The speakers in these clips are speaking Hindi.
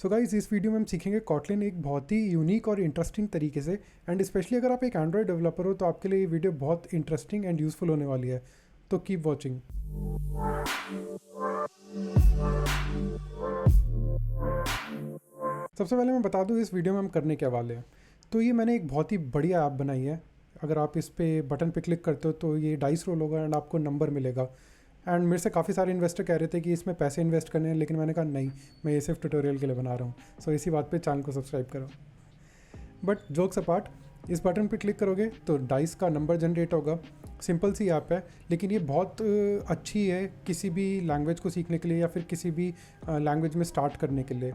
सो गाइस, इस वीडियो में हम सीखेंगे कॉटलिन एक बहुत ही यूनिक और इंटरेस्टिंग तरीके से। एंड स्पेशली अगर आप एक एंड्रॉयड डेवलपर हो तो आपके लिए ये वीडियो बहुत इंटरेस्टिंग एंड यूज़फुल होने वाली है। तो कीप वॉचिंग। सबसे पहले मैं बता दूं इस वीडियो में हम करने के वाले हैं। तो ये मैंने एक बहुत ही बढ़िया ऐप बनाई है। अगर आप इस पे बटन पे क्लिक करते हो तो ये डाइस रोल होगा एंड आपको नंबर मिलेगा। एंड मेरे से काफ़ी सारे इन्वेस्टर कह रहे थे कि इसमें पैसे इन्वेस्ट करने हैं, लेकिन मैंने कहा नहीं, मैं ये सिर्फ ट्यूटोरियल के लिए बना रहा हूँ। सो इसी बात पे चैनल को सब्सक्राइब करो। बट जोक्स अपार्ट, इस बटन पे क्लिक करोगे तो डाइस का नंबर जनरेट होगा। सिंपल सी ऐप है, लेकिन ये बहुत अच्छी है किसी भी लैंग्वेज को सीखने के लिए या फिर किसी भी लैंग्वेज में स्टार्ट करने के लिए।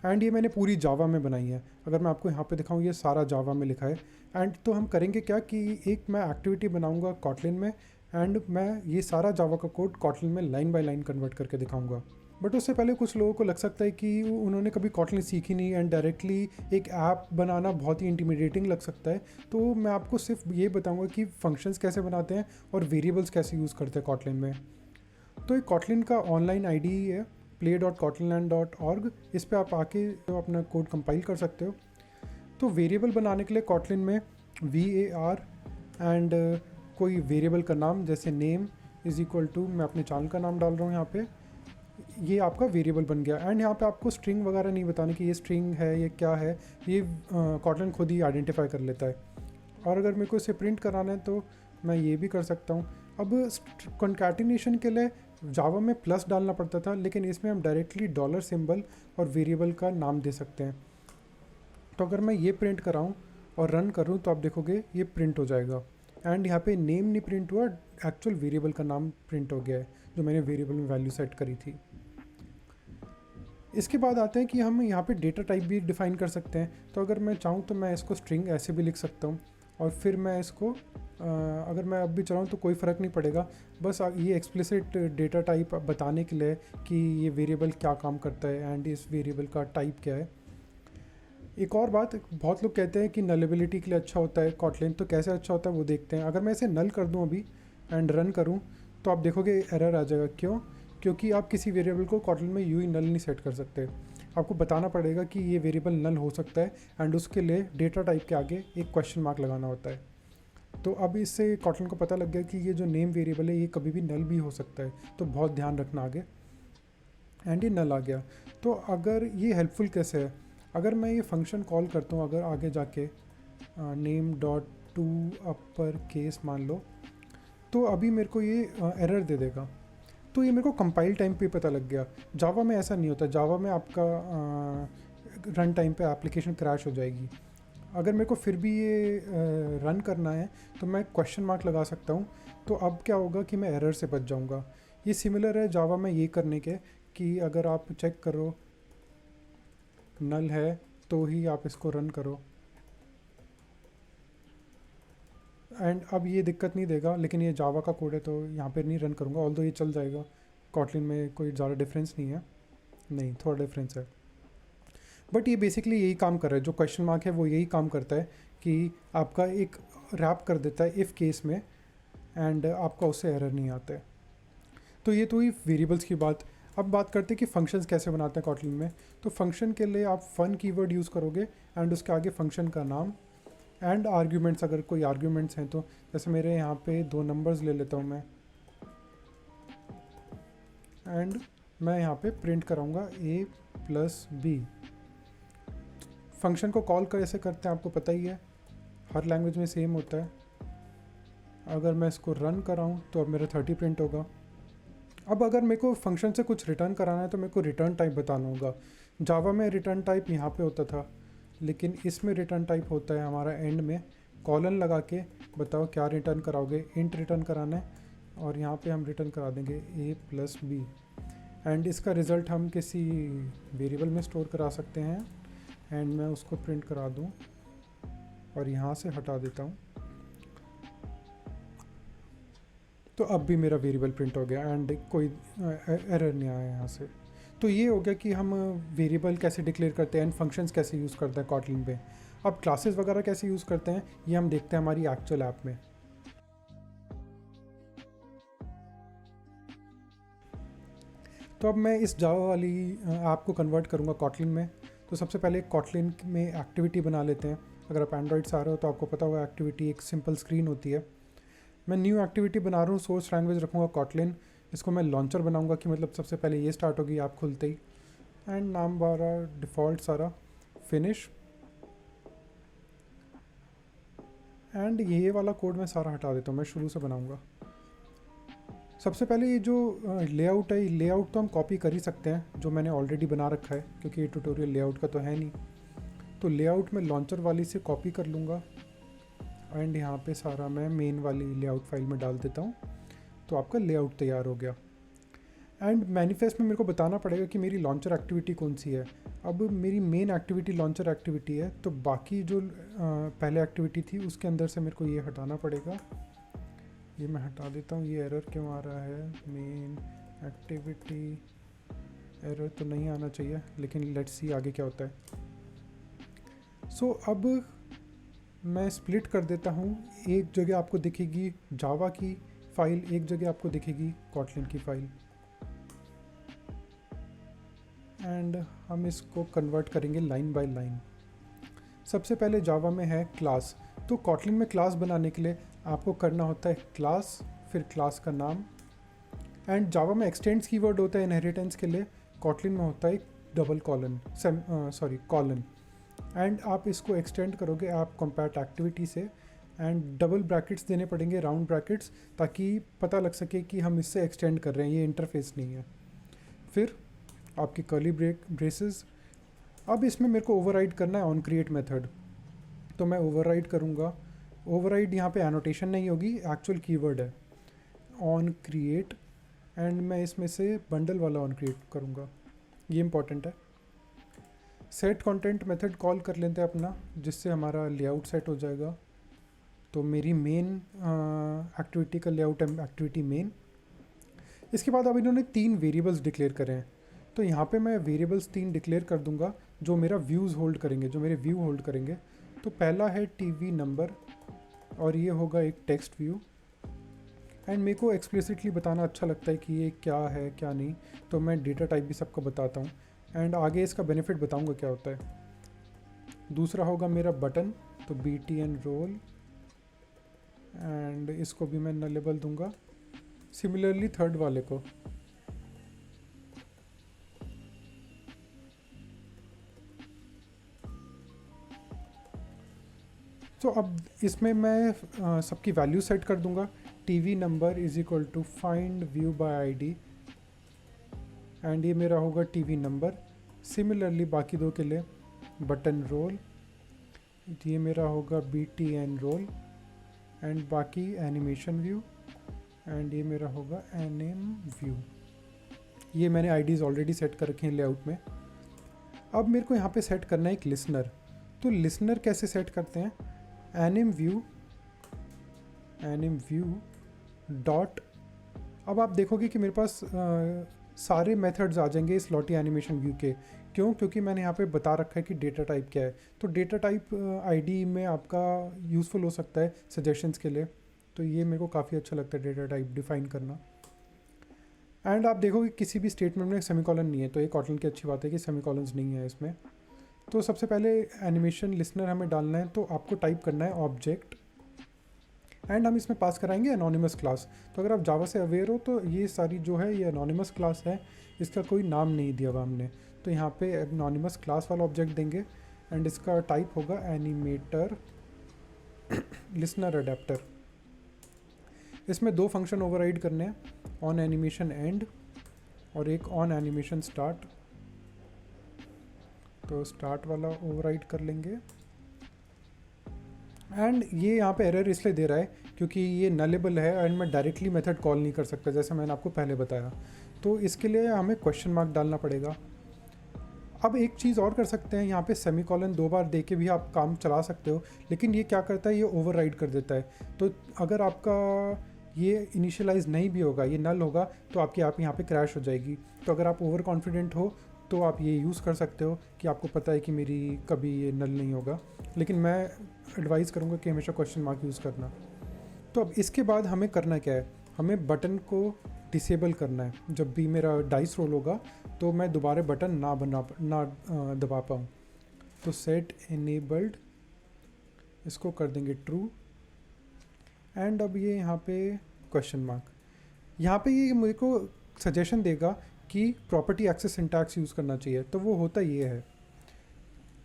एंड ये मैंने पूरी जावा में बनाई है। अगर मैं आपको यहाँ पे दिखाऊँ, ये सारा जावा में लिखा है। एंड तो हम करेंगे क्या कि एक मैं एक्टिविटी बनाऊँगा कॉटलिन में, एंड मैं ये सारा जावा का कोड कॉटलिन में लाइन बाय लाइन कन्वर्ट करके दिखाऊँगा। बट उससे पहले कुछ लोगों को लग सकता है कि उन्होंने कभी कॉटलिन सीखी नहीं एंड डायरेक्टली एक ऐप बनाना बहुत ही इंटिमिडेटिंग लग सकता है। तो मैं आपको सिर्फ ये बताऊंगा कि फंक्शंस कैसे बनाते हैं और वेरिएबल्स कैसे यूज़ करते हैं कॉटलिन में। तो एक कॉटलिन का ऑनलाइन आईडी है play.kotlinland.org। इस पर आप आके तो अपना कोड कंपाइल कर सकते हो। तो वेरिएबल बनाने के लिए कॉटलिन में var एंड कोई वेरिएबल का नाम जैसे नेम इज़ इक्वल टू, मैं अपने चैनल का नाम डाल रहा हूँ यहाँ पे, ये आपका वेरिएबल बन गया। एंड यहाँ पे आपको स्ट्रिंग वगैरह नहीं बताने कि ये स्ट्रिंग है, ये क्या है, ये कॉटलिन खुद ही आइडेंटिफाई कर लेता है। और अगर मेरे को इसे प्रिंट कराना है तो मैं ये भी कर सकता हूँ। अब कॉन्कैटिनेशन के लिए जावा में प्लस डालना पड़ता था, लेकिन इसमें हम डायरेक्टली डॉलर सिंबल और वेरिएबल का नाम दे सकते हैं। तो अगर मैं ये प्रिंट कराऊँ और रन करूँ तो आप देखोगे ये प्रिंट हो जाएगा। एंड यहाँ पे नेम नहीं प्रिंट हुआ, एक्चुअल वेरिएबल का नाम प्रिंट हो गया है जो मैंने वेरिएबल में वैल्यू सेट करी थी। इसके बाद आते हैं कि हम यहाँ पे डेटा टाइप भी डिफाइन कर सकते हैं। तो अगर मैं चाहूँ तो मैं इसको स्ट्रिंग ऐसे भी लिख सकता हूँ, और फिर मैं इसको अगर मैं अब भी चलाऊँ तो कोई फ़र्क नहीं पड़ेगा। बस ये एक्सप्लिसिट डेटा टाइप बताने के लिए कि ये वेरिएबल क्या काम करता है एंड इस वेरिएबल का टाइप क्या है। एक और बात, बहुत लोग कहते हैं कि नलेबिलिटी के लिए अच्छा होता है कॉटलिन, तो कैसे अच्छा होता है वो देखते हैं। अगर मैं इसे नल कर दूं अभी एंड रन करूं तो आप देखोगे एरर आ जाएगा। क्यों? क्योंकि आप किसी वेरिएबल को कॉटलिन में यूं ही नल नहीं सेट कर सकते। आपको बताना पड़ेगा कि ये वेरिएबल नल हो सकता है एंड उसके लिए डेटा टाइप के आगे एक क्वेश्चन मार्क लगाना होता है। तो अब इससे कॉटलिन को पता लग गया कि ये जो नेम वेरिएबल है ये कभी भी नल भी हो सकता है, तो बहुत ध्यान रखना आगे। एंड ये नल आ गया। तो अगर ये हेल्पफुल कैसे है, अगर मैं ये फंक्शन कॉल करता हूँ, अगर आगे जाके name dot to upper case मान लो, तो अभी मेरे को ये एरर दे देगा। तो ये मेरे को कंपाइल टाइम पे पता लग गया। जावा में ऐसा नहीं होता। जावा में आपका रन टाइम पे एप्लीकेशन क्रैश हो जाएगी। अगर मेरे को फिर भी ये रन करना है तो मैं क्वेश्चन मार्क लगा सकता हूँ। तो अब क्या होगा कि मैं एरर से बच जाऊँगा। ये सिमिलर है जावा में ये करने के कि अगर आप चेक करो नल है तो ही आप इसको रन करो, एंड अब ये दिक्कत नहीं देगा। लेकिन ये जावा का कोड है तो यहाँ पे नहीं रन करूँगा, ऑल्दो ये चल जाएगा। कॉटलिन में कोई ज़्यादा डिफरेंस नहीं है, नहीं थोड़ा डिफरेंस है, बट ये बेसिकली यही काम कर रहा है। जो क्वेश्चन मार्क है वो यही काम करता है कि आपका एक रैप कर देता है इफ़ केस में, एंड आपका उससे एरर नहीं आता है। तो ये तो ही वेरिएबल्स की बात। अब बात करते हैं कि फंक्शंस कैसे बनाते हैं कॉटलिन में। तो फंक्शन के लिए आप फन कीवर्ड यूज़ करोगे एंड उसके आगे फंक्शन का नाम एंड आर्ग्यूमेंट्स, अगर कोई आर्ग्यूमेंट्स हैं तो। जैसे मेरे यहाँ पे 2 नंबर्स ले लेता हूँ मैं, एंड मैं यहाँ पे प्रिंट कराऊँगा a+b। फंक्शन को कॉल कैसे करते हैं आपको पता ही है, हर लैंग्वेज में सेम होता है। अगर मैं इसको रन कराऊँ तो अब मेरा 30 प्रिंट होगा। अब अगर मेरे को फंक्शन से कुछ रिटर्न कराना है तो मेरे को रिटर्न टाइप बताना होगा। जावा में रिटर्न टाइप यहाँ पे होता था, लेकिन इसमें रिटर्न टाइप होता है हमारा एंड में कॉलन लगा के। बताओ क्या रिटर्न कराओगे? इंट रिटर्न कराना है, और यहाँ पे हम रिटर्न करा देंगे a+b। एंड इसका रिज़ल्ट हम किसी वेरिएबल में स्टोर करा सकते हैं, एंड मैं उसको प्रिंट करा दूँ और यहाँ से हटा देता हूँ। तो अब भी मेरा वेरिएबल प्रिंट हो गया एंड कोई एरर नहीं आया यहाँ से। तो ये हो गया कि हम वेरिएबल कैसे डिक्लेयर करते हैं एंड फंक्शंस कैसे यूज़ करते हैं कॉटलिन पे। अब क्लासेस वगैरह कैसे यूज़ करते हैं ये हम देखते हैं हमारी एक्चुअल ऐप में। तो तो अब मैं इस जावा वाली ऐप को कन्वर्ट करूँगा कॉटलिन में। तो सबसे पहले कॉटलिन में एक्टिविटी बना लेते हैं। अगर आप एंड्रॉइड से आ रहे हो तो आपको पता होगा एक्टिविटी एक सिंपल स्क्रीन होती है। मैं न्यू एक्टिविटी बना रहा हूँ, सोर्स लैंग्वेज रखूँगा कॉटलिन। इसको मैं लॉन्चर बनाऊँगा कि मतलब सबसे पहले ये स्टार्ट होगी ऐप खुलते ही। एंड नाम बारा डिफ़ॉल्ट सारा फिनिश। एंड ये वाला कोड मैं सारा हटा देता हूँ, मैं शुरू से बनाऊँगा। सबसे पहले ये जो लेआउट है, लेआउट तो हम कॉपी कर ही सकते हैं जो मैंने ऑलरेडी बना रखा है, क्योंकि ये ट्यूटोरियल लेआउट का तो है नहीं। तो लेआउट मैं लॉन्चर वाली से कॉपी कर लूँगा एंड यहाँ पे सारा मैं मेन वाली लेआउट फाइल में डाल देता हूँ। तो आपका लेआउट तैयार हो गया। एंड मैनिफेस्ट में मेरे को बताना पड़ेगा कि मेरी लॉन्चर एक्टिविटी कौन सी है। अब मेरी मेन एक्टिविटी लॉन्चर एक्टिविटी है, तो बाकी जो पहले एक्टिविटी थी उसके अंदर से मेरे को ये हटाना पड़ेगा। ये मैं हटा देता हूँ। ये एरर क्यों आ रहा है? मेन एक्टिविटी एरर तो नहीं आना चाहिए, लेकिन लेट्स सी आगे क्या होता है। सो अब मैं स्प्लिट कर देता हूँ। एक जगह आपको दिखेगी जावा की फ़ाइल, एक जगह आपको दिखेगी कॉटलिन की फ़ाइल। एंड हम इसको कन्वर्ट करेंगे लाइन बाय लाइन। सबसे पहले जावा में है क्लास। तो कॉटलिन में क्लास बनाने के लिए आपको करना होता है क्लास, फिर क्लास का नाम। एंड जावा में एक्सटेंड्स कीवर्ड होता है इनहेरिटेंस के लिए, कॉटलिन में होता है डबल कॉलन कॉलन। एंड आप इसको एक्सटेंड करोगे आप कंपैट एक्टिविटी से। एंड डबल ब्रैकेट्स देने पड़ेंगे, राउंड ब्रैकेट्स, ताकि पता लग सके कि हम इससे एक्सटेंड कर रहे हैं, ये इंटरफेस नहीं है। फिर आपकी कर्ली ब्रेसेस। अब इसमें मेरे को ओवरराइड करना है ऑन क्रिएट मेथड, तो मैं ओवरराइड करूँगा। ओवरराइड यहाँ पे एनोटेशन नहीं होगी, एक्चुअल कीवर्ड है ऑन क्रिएट। एंड मैं इसमें से बंडल वाला ऑन क्रिएट करूँगा, ये इंपॉर्टेंट है। सेट कंटेंट मेथड कॉल कर लेते हैं अपना, जिससे हमारा लेआउट सेट हो जाएगा। तो मेरी मेन एक्टिविटी का लेआउट है एक्टिविटी मेन। इसके बाद अब इन्होंने 3 वेरिएबल्स डिक्लेयर करे हैं, तो यहाँ पे मैं वेरिएबल्स 3 डिक्लेयर कर दूंगा जो मेरा व्यूज़ होल्ड करेंगे, जो मेरे व्यू होल्ड करेंगे। तो पहला है टीवी नंबर और ये होगा एक टेक्स्ट व्यू। एंड मेरे को एक्सप्लिसिटली बताना अच्छा लगता है कि ये क्या है क्या नहीं, तो मैं डेटा टाइप भी सबको बताता हूँ। एंड आगे इसका बेनिफिट बताऊँगा क्या होता है। दूसरा होगा मेरा बटन, तो BTN रोल। एंड इसको भी मैं नलेबल दूंगा, सिमिलरली थर्ड वाले को। तो अब इसमें मैं सबकी वैल्यू सेट कर दूंगा। TV number is equal to find view by ID. And ये मेरा होगा टीवी नंबर। सिमिलरली बाकी दो के लिए बटन रोल, ये मेरा होगा BTN रोल। एंड बाकी एनिमेशन व्यू, एंड ये मेरा होगा एनएम व्यू। ये मैंने आईडीज़ ऑलरेडी सेट कर रखे हैं लेआउट में। अब मेरे को यहाँ पे सेट करना है एक लिसनर। तो लिसनर कैसे सेट करते हैं? NM view dot. अब आप देखोगे कि मेरे पास सारे मेथड्स आ जाएंगे इस लॉटी एनिमेशन व्यू के। क्यों? क्योंकि मैंने यहाँ पे बता रखा है कि डेटा टाइप क्या है। तो डेटा टाइप आईडी में आपका यूज़फुल हो सकता है सजेशंस के लिए। तो ये मेरे को काफ़ी अच्छा लगता है डेटा टाइप डिफ़ाइन करना। एंड आप देखोगे किसी भी स्टेटमेंट में सेमीकॉलन नहीं है, तो ये कॉटलिन की अच्छी बात है कि सेमीकॉलन्स नहीं है इसमें। तो सबसे पहले एनिमेशन लिसनर हमें डालना है, तो आपको टाइप करना है ऑब्जेक्ट। एंड हम इसमें पास कराएंगे एनोनिमस क्लास। तो अगर आप जावा से अवेयर हो तो ये सारी जो है ये एनोनिमस क्लास है, इसका कोई नाम नहीं दिया हुआ हमने। तो यहाँ पे एनोनिमस क्लास वाला ऑब्जेक्ट देंगे। एंड इसका टाइप होगा एनिमेटर लिसनर अडेप्टर। इसमें 2 फंक्शन ओवरराइड करने हैं, ऑन एनिमेशन एंड और एक ऑन एनिमेशन स्टार्ट। तो स्टार्ट वाला ओवरराइड कर लेंगे। एंड ये यहाँ पे एरर इसलिए दे रहा है क्योंकि ये नलेबल है एंड मैं डायरेक्टली मेथड कॉल नहीं कर सकता, जैसे मैंने आपको पहले बताया। तो इसके लिए हमें क्वेश्चन मार्क डालना पड़ेगा। अब एक चीज़ और कर सकते हैं, यहाँ पे सेमीकॉलन 2 बार दे के भी आप काम चला सकते हो, लेकिन ये क्या करता है, ये ओवरराइड कर देता है। तो अगर आपका ये इनिशियलाइज नहीं भी होगा, ये नल होगा, तो आपकी ऐप यहाँ पे क्रैश हो जाएगी। तो अगर आप ओवर कॉन्फिडेंट हो तो आप ये यूज़ कर सकते हो कि आपको पता है कि मेरी कभी ये नल नहीं होगा, लेकिन मैं एडवाइस करूँगा कि हमेशा क्वेश्चन मार्क यूज़ करना। तो अब इसके बाद हमें करना क्या है, हमें बटन को डिसेबल करना है। जब भी मेरा डाइस रोल होगा तो मैं दोबारा बटन ना दबा पाऊँ। तो सेट इनेबल्ड, इसको कर देंगे ट्रू। एंड अब ये यहाँ पे क्वेश्चन मार्क, यहाँ पे ये मेरे को सजेशन देगा कि प्रॉपर्टी एक्सेस सिंटैक्स यूज़ करना चाहिए। तो वो होता ये है,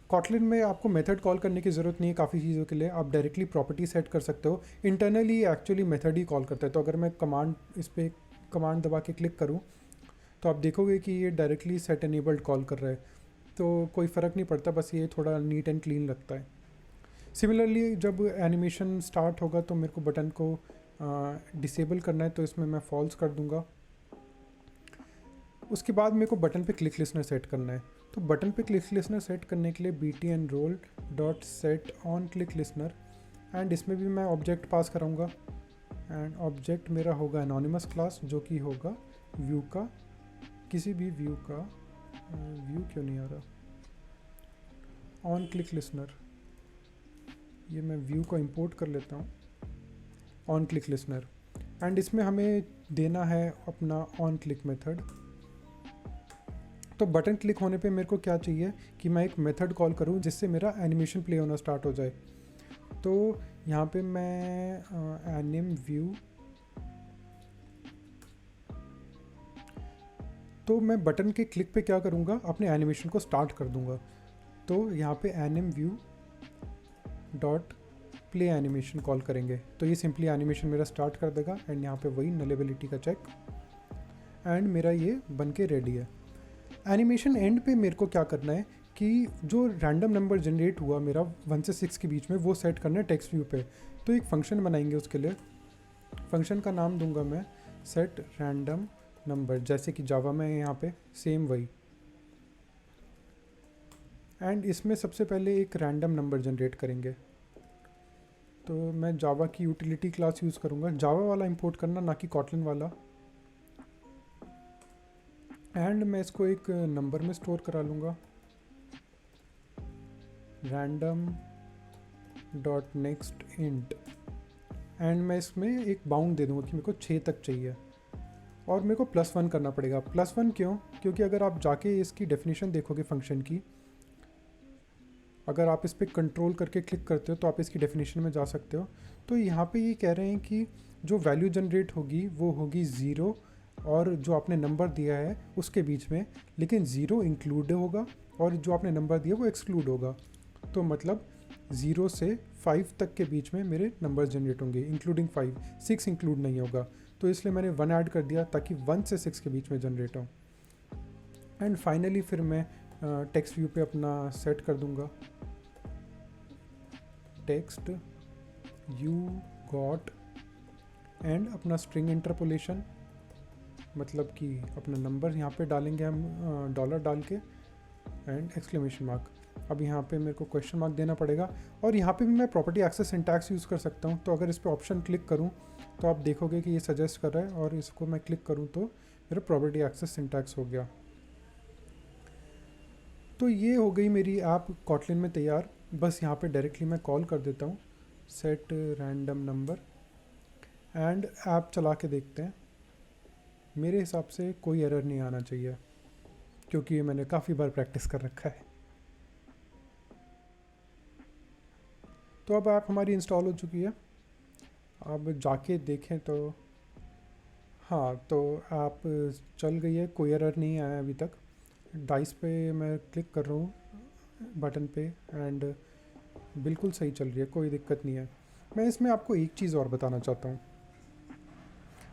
कॉटलिन में आपको मेथड कॉल करने की ज़रूरत नहीं है काफ़ी चीज़ों के लिए, आप डायरेक्टली प्रॉपर्टी सेट कर सकते हो। इंटरनली एक्चुअली मेथड ही कॉल करता है। तो अगर मैं कमांड इस पर कमांड दबा के क्लिक करूँ तो आप देखोगे कि ये डायरेक्टली सेट इनेबल्ड कॉल कर रहा है। तो कोई फ़र्क नहीं पड़ता, बस ये थोड़ा नीट एंड क्लीन लगता है। सिमिलरली जब एनिमेशन स्टार्ट होगा तो मेरे को बटन को डिसेबल करना है, तो इसमें मैं फॉल्स कर दूंगा। उसके बाद मेरे को बटन पे क्लिक लिसनर सेट करना है। तो बटन पे क्लिक लिसनर सेट करने के लिए btnroll.setOnClickListener, एंड इसमें भी मैं ऑब्जेक्ट पास कराऊंगा। एंड ऑब्जेक्ट मेरा होगा एनोनिमस क्लास, जो कि होगा व्यू का, किसी भी व्यू का, व्यू क्यों नहीं आ रहा, ऑन क्लिक लिसनर, ये मैं व्यू को इंपोर्ट कर लेता हूँ, ऑन क्लिक लिसनर। एंड इसमें हमें देना है अपना ऑन क्लिक मेथड। तो बटन क्लिक होने पे मेरे को क्या चाहिए कि मैं एक मेथड कॉल करूँ जिससे मेरा एनिमेशन प्ले होना स्टार्ट हो जाए। तो यहाँ पे मैं एनिम व्यू, तो मैं बटन के क्लिक पे क्या करूँगा, अपने एनिमेशन को स्टार्ट कर दूँगा। तो यहाँ पे anim view dot play animation call करेंगे तो ये सिंपली एनिमेशन मेरा स्टार्ट कर देगा। एंड यहाँ पे वही नलेबिलिटी का चेक, एंड मेरा ये बन के रेडी है। एनिमेशन एंड पे मेरे को क्या करना है कि जो रैंडम नंबर जनरेट हुआ मेरा 1 से 6 के बीच में, वो सेट करना है टेक्स्ट व्यू पे। तो एक फंक्शन बनाएंगे उसके लिए, फंक्शन का नाम दूंगा मैं सेट रैंडम नंबर, जैसे कि जावा में यहाँ पे सेम वही। एंड इसमें सबसे पहले एक रैंडम नंबर जनरेट करेंगे। तो मैं जावा की यूटिलिटी क्लास यूज़ करूँगा, जावा वाला इंपोर्ट करना, ना कि कॉटलिन वाला। एंड मैं इसको एक नंबर में स्टोर करा लूँगा, random dot next int. And मैं इसमें एक बाउंड दे दूँगा कि मेरे को 6 तक चाहिए, और मेरे को +1 करना पड़ेगा। +1 क्यों? क्योंकि अगर आप जाके इसकी डेफिनेशन देखोगे फंक्शन की, अगर आप इस पर कंट्रोल करके क्लिक करते हो तो आप इसकी डेफिनेशन में जा सकते हो। तो यहाँ पे ये कह रहे हैं कि जो वैल्यू जनरेट होगी वो होगी 0 और जो आपने नंबर दिया है उसके बीच में, लेकिन 0 इंक्लूड होगा और जो आपने नंबर दिया वो एक्सक्लूड होगा। तो मतलब 0 से 5 तक के बीच में मेरे नंबर जनरेट होंगे, इंक्लूडिंग 5, 6 इंक्लूड नहीं होगा। तो इसलिए मैंने 1 ऐड कर दिया ताकि 1 से 6 के बीच में जनरेट हो। एंड फाइनली फिर मैं टेक्स्ट व्यू पे अपना सेट कर दूंगा, टेक्स्ट यू गॉट, एंड अपना स्ट्रिंग इंटरपोलेशन, मतलब कि अपना नंबर यहाँ पे डालेंगे हम डॉलर डाल के, एंड एक्सक्लेमेशन मार्क। अब यहाँ पे मेरे को क्वेश्चन मार्क देना पड़ेगा, और यहाँ पे भी मैं प्रॉपर्टी एक्सेस सिंटैक्स यूज़ कर सकता हूँ। तो अगर इस पर ऑप्शन क्लिक करूँ तो आप देखोगे कि ये सजेस्ट कर रहा है, और इसको मैं क्लिक करूँ तो मेरा प्रॉपर्टी एक्सेस सिंटैक्स हो गया। तो ये हो गई मेरी ऐप कॉटलिन में तैयार। बस यहाँ पे डायरेक्टली मैं कॉल कर देता हूँ set random number, and app चला के देखते हैं। मेरे हिसाब से कोई एरर नहीं आना चाहिए, क्योंकि ये मैंने काफ़ी बार प्रैक्टिस कर रखा है। तो अब ऐप हमारी इंस्टॉल हो चुकी है। अब जाके देखें तो हाँ, तो ऐप चल गई है, कोई एरर नहीं आया अभी तक। डाइस पे मैं क्लिक कर रहा हूँ बटन पे, एंड बिल्कुल सही चल रही है, कोई दिक्कत नहीं है। मैं इसमें आपको एक चीज़ और बताना चाहता हूँ।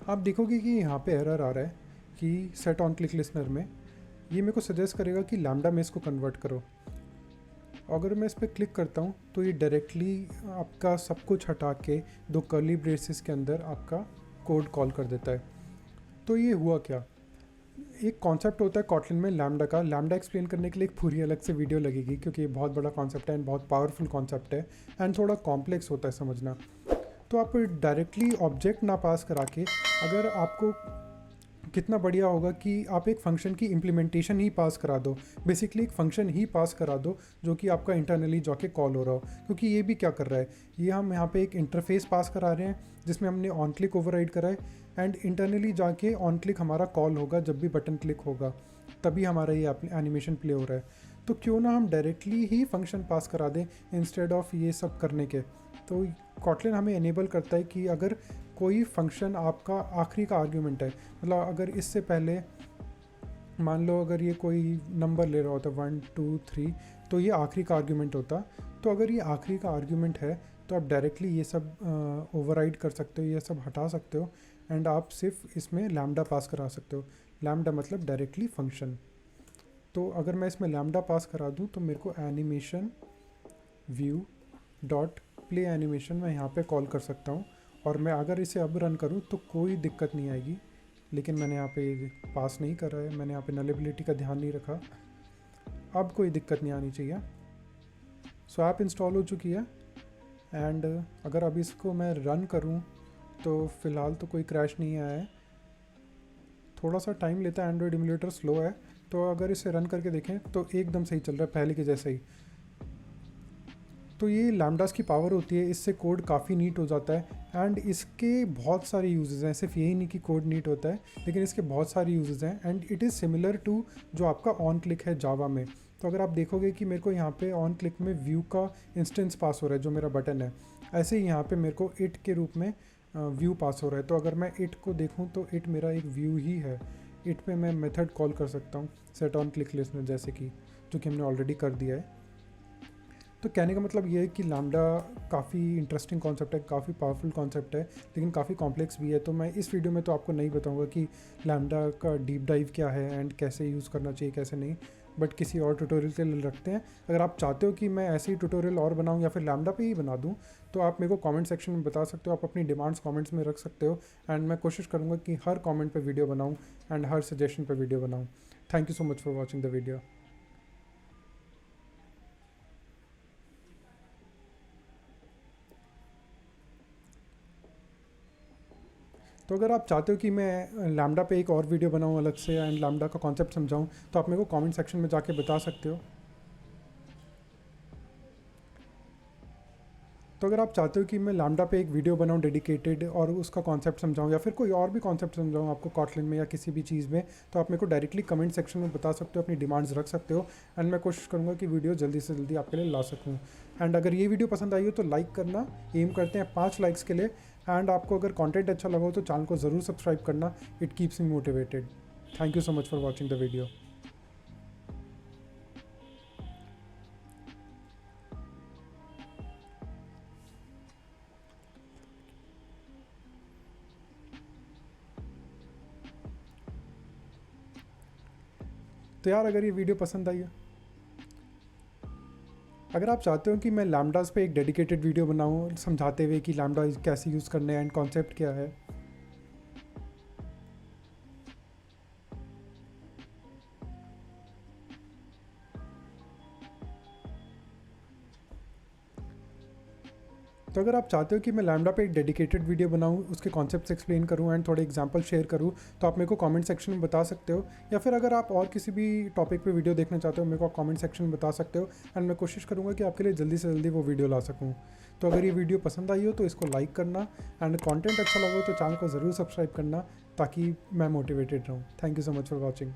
आप देखोगे कि यहाँ पे एरर आ रहा है कि सेट ऑन क्लिक लिसनर में ये मेरे को सजेस्ट करेगा कि लैम्डा में इसको कन्वर्ट करो। अगर मैं इस पर क्लिक करता हूँ तो ये डायरेक्टली आपका सब कुछ हटा के 2 कर्ली ब्रेसेस के अंदर आपका कोड कॉल कर देता है। तो ये हुआ क्या, एक कॉन्सेप्ट होता है कॉटलिन में लैम्डा का। लैम्डा एक्सप्लेन करने के लिए एक पूरी अलग से वीडियो लगेगी, क्योंकि ये बहुत बड़ा कॉन्सेप्ट है एंड बहुत पावरफुल कॉन्सेप्ट है, एंड थोड़ा कॉम्प्लेक्स होता है समझना। तो आप डायरेक्टली ऑब्जेक्ट ना पास करा के, अगर आपको कितना बढ़िया होगा कि आप एक फंक्शन की इम्प्लीमेंटेशन ही पास करा दो, बेसिकली एक फंक्शन ही पास करा दो जो कि आपका इंटरनली जाके कॉल हो रहा हो। क्योंकि ये भी क्या कर रहा है, ये हम यहाँ पे एक इंटरफेस पास करा रहे हैं जिसमें हमने ऑन क्लिक ओवरराइड करा है, एंड इंटरनली जाके ऑन क्लिक हमारा कॉल होगा जब भी बटन क्लिक होगा, तभी हमारा ये एनिमेशन प्ले हो रहा है। तो क्यों ना हम डायरेक्टली ही फंक्शन पास करा दें इंस्टेड ऑफ ये सब करने के। तो कॉटलिन हमें इनेबल करता है कि अगर कोई फंक्शन आपका आखिरी का आर्ग्यूमेंट है, मतलब अगर इससे पहले मान लो अगर ये कोई नंबर ले रहा होता 1 2 3, तो ये आखिरी का आर्ग्यूमेंट होता। तो अगर ये आखिरी का आर्ग्यूमेंट है तो आप डायरेक्टली ये सब ओवरराइड कर सकते हो, ये सब हटा सकते हो, एंड आप सिर्फ इसमें लैम्डा पास करा सकते हो। लैम्डा मतलब डायरेक्टली फंक्शन। तो अगर मैं इसमें लैम्डा पास करा दूँ तो मेरे को animation view dot play animation मैं यहाँ पे कॉल कर सकता हूँ, और मैं अगर इसे अब रन करूँ तो कोई दिक्कत नहीं आएगी। लेकिन मैंने यहाँ पे पास नहीं करा है, मैंने यहाँ पे नलेबिलिटी का ध्यान नहीं रखा। अब कोई दिक्कत नहीं आनी चाहिए। सो ऐप इंस्टॉल हो चुकी है, एंड अगर अब इसको मैं रन करूँ तो फ़िलहाल तो कोई क्रैश नहीं आया है। थोड़ा सा टाइम लेता है, एंड्रॉयड इमुलेटर स्लो है। तो अगर इसे रन करके देखें तो एकदम सही चल रहा है, पहले के जैसे ही। तो ये लैम्डास की पावर होती है, इससे कोड काफ़ी नीट हो जाता है, एंड इसके बहुत सारे यूजेस हैं। सिर्फ यही नहीं कि कोड नीट होता है, लेकिन इसके बहुत सारे यूजेस हैं, and it is similar to जो आपका ऑन क्लिक है जावा में। तो अगर आप देखोगे कि मेरे को यहाँ पे ऑन क्लिक में व्यू का इंस्टेंस पास हो रहा है, जो मेरा बटन है, ऐसे ही यहाँ पे मेरे को इट के रूप में व्यू पास हो रहा है। तो अगर मैं इट को देखूँ तो इट मेरा एक व्यू ही है। इट पे मैं मेथड कॉल कर सकता हूँ सेट ऑन क्लिक लिस्टनर, जैसे कि जो कि हमने ऑलरेडी कर दिया है। तो कहने का मतलब ये है कि लैम्डा काफ़ी इंटरेस्टिंग कॉन्सेप्ट है, काफ़ी पावरफुल कॉन्सेप्ट है, लेकिन काफ़ी कॉम्प्लेक्स भी है। तो मैं इस वीडियो में तो आपको नहीं बताऊंगा कि लैम्डा का डीप डाइव क्या है एंड कैसे यूज़ करना चाहिए कैसे नहीं, बट किसी और ट्यूटोरियल के लिए रखते हैं। अगर आप चाहते हो कि मैं ऐसे ही ट्यूटोरियल और बनाऊं या फिर लैम्डा पे ही बना दूं, तो आप मेरे को कमेंट सेक्शन में बता सकते हो, आप अपनी डिमांड्स कमेंट्स में रख सकते हो, एंड मैं कोशिश करूँगा कि हर कॉमेंट पर वीडियो बनाऊँ एंड हर सजेशन पर वीडियो बनाऊँ। Thank you so much for watching the video. तो अगर आप चाहते हो कि मैं लैम्डा पे एक और वीडियो बनाऊं अलग से एंड लैम्डा का कॉन्सेप्ट समझाऊं, तो आप मेरे को कमेंट सेक्शन में जाके बता सकते हो। तो अगर आप चाहते हो कि मैं लैम्डा पे एक वीडियो बनाऊं डेडिकेटेड और उसका कॉन्सेप्ट समझाऊं, या फिर कोई और भी कॉन्सेप्ट समझाऊं आपको कॉटलिन में या किसी भी चीज़ में, तो आप मेरे को डायरेक्टली कमेंट सेक्शन में बता सकते हो, अपनी डिमांड्स रख सकते हो, एंड मैं कोशिश करूँगा कि वीडियो जल्दी से जल्दी आपके लिए ला सकूँ। एंड अगर ये वीडियो पसंद आई हो तो लाइक करना, एम करते हैं 5 लाइक्स के लिए। एंड आपको अगर कॉन्टेंट अच्छा लगा हो तो चैनल को ज़रूर सब्सक्राइब करना, it keeps me motivated. Thank you so much for watching the video. तो यार अगर ये वीडियो पसंद आई है, अगर आप चाहते हो कि मैं लैम्डास पे एक डेडिकेटेड वीडियो बनाऊं समझाते हुए कि लैम्डा कैसे यूज़ करने हैं एंड कॉन्सेप्ट क्या है, तो अगर आप चाहते हो कि मैं लैम्डा पे एक डेडिकेटेड वीडियो बनाऊं, उसके कॉन्सेप्ट्स एक्सप्लेन करूं एंड थोड़े एग्जांपल शेयर करूं, तो आप मेरे को कमेंट सेक्शन में बता सकते हो। या फिर अगर आप और किसी भी टॉपिक पे वीडियो देखना चाहते हो, मेरे को आप कमेंट सेक्शन में बता सकते हो, एंड मैं कोशिश करूँगा कि आपके लिए जल्दी से जल्दी वो वीडियो ला सकूँ। तो अगर ये वीडियो पसंद आई हो तो इसको लाइक करना, एंड कॉन्टेंट अच्छा लगा हो तो चैनल को ज़रूर सब्सक्राइब करना, ताकि मैं मोटिवेटेड रहूँ। Thank you so much for watching.